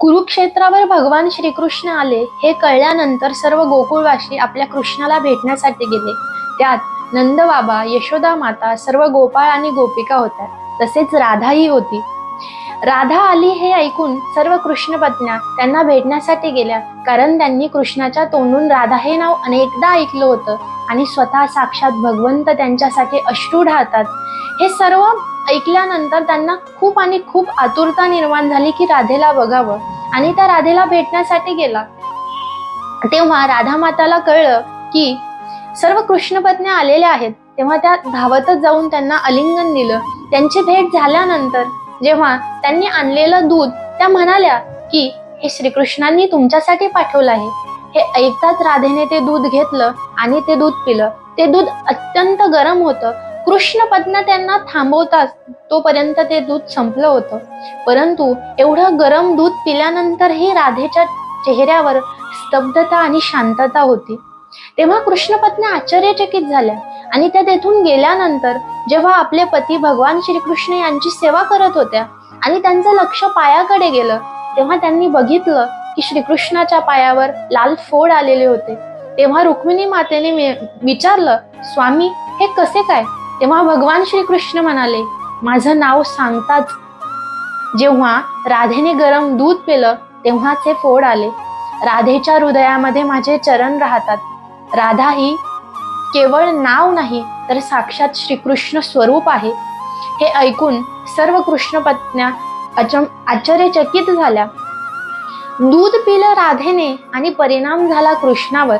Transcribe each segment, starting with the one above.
कुरुक्षेत्रावर भगवान श्रीकृष्ण आले हे कळल्यानंतर सर्व गोकुळवासी आपल्या कृष्णाला भेटण्यासाठी गेले. त्यात नंद बाबा, यशोदा माता, सर्व गोपाळ आणि गोपिका होत्या. तसेच राधाही होती. राधा आली हे ऐकून सर्व कृष्ण पत्न्या त्यांना भेटण्यासाठी गेल्या, कारण त्यांनी कृष्णाच्या तोंडून राधा हे नाव अनेकदा ऐकलं होतं आणि स्वतः साक्षात भगवंत त्यांच्यासाठी अश्रू ढाळतात हे सर्व ऐकल्यानंतर त्यांना खूप आतुरता निर्माण झाली की राधेला बघावं आणि त्या राधेला भेटण्यासाठी गेला. तेव्हा राधा माताला कळलं की सर्व कृष्ण पत्न्या आलेल्या आहेत. तेव्हा त्या धावतच जाऊन त्यांना आलिंगन दिलं. त्यांची भेट झाल्यानंतर जेव्हा त्यांनी आणलेलं दूध त्या म्हणाल्या की हे श्रीकृष्णांनी तुमच्यासाठी पाठवलं आहे. हे ऐकताच राधेने ते दूध घेतलं आणि ते दूध पिलं. ते दूध अत्यंत गरम होतं. कृष्ण पत्न्या त्यांना थांबवतात तोपर्यंत ते दूध संपलं होतं. परंतु एवढं गरम दूध पिल्यानंतरही राधेच्या चेहऱ्यावर स्तब्धता आणि शांतता होती. तेव्हा कृष्ण पत्न्या आश्चर्यचकित झाल्या आणि त्या तेथून गेल्यानंतर जेव्हा आपले पती भगवान श्रीकृष्ण यांची सेवा करत होत्या आणि त्यांचं लक्ष पायाकडे गेलं, तेव्हा त्यांनी बघितलं की श्रीकृष्णाच्या पायावर लाल फोड आलेले होते. तेव्हा रुक्मिणी मातेने विचारलं, स्वामी हे कसे काय? तेव्हा भगवान श्रीकृष्ण म्हणाले, माझं नाव सांगताच जेव्हा राधेने गरम दूध पिलं तेव्हाच हे फोड आले. राधेच्या हृदयामध्ये माझे चरण राहतात. राधा ही केवळ नाव नाही तर साक्षात श्रीकृष्ण स्वरूप आहे. हे ऐकून सर्व कृष्ण पत्न्या आश्चर्यचकित झाल्या. दूध पिलं राधेने आणि परिणाम झाला कृष्णावर,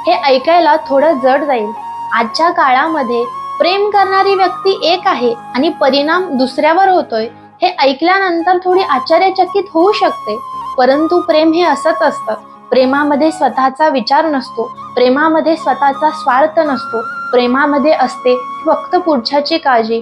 हे ऐकायला थोडं जड जाईल. आजच्या काळामध्ये प्रेम करणारी व्यक्ती एक आहे आणि परिणाम दुसऱ्यावर होतोय हे ऐकल्यानंतर थोडी आश्चर्यचकित होऊ शकते. परंतु प्रेम हे असंच असतं. प्रेमामध्ये स्वतःचा विचार नसतो. प्रेमामध्ये स्वतःचा स्वार्थ नसतो. प्रेमामध्ये असते फक्त पुढच्याची काळजी.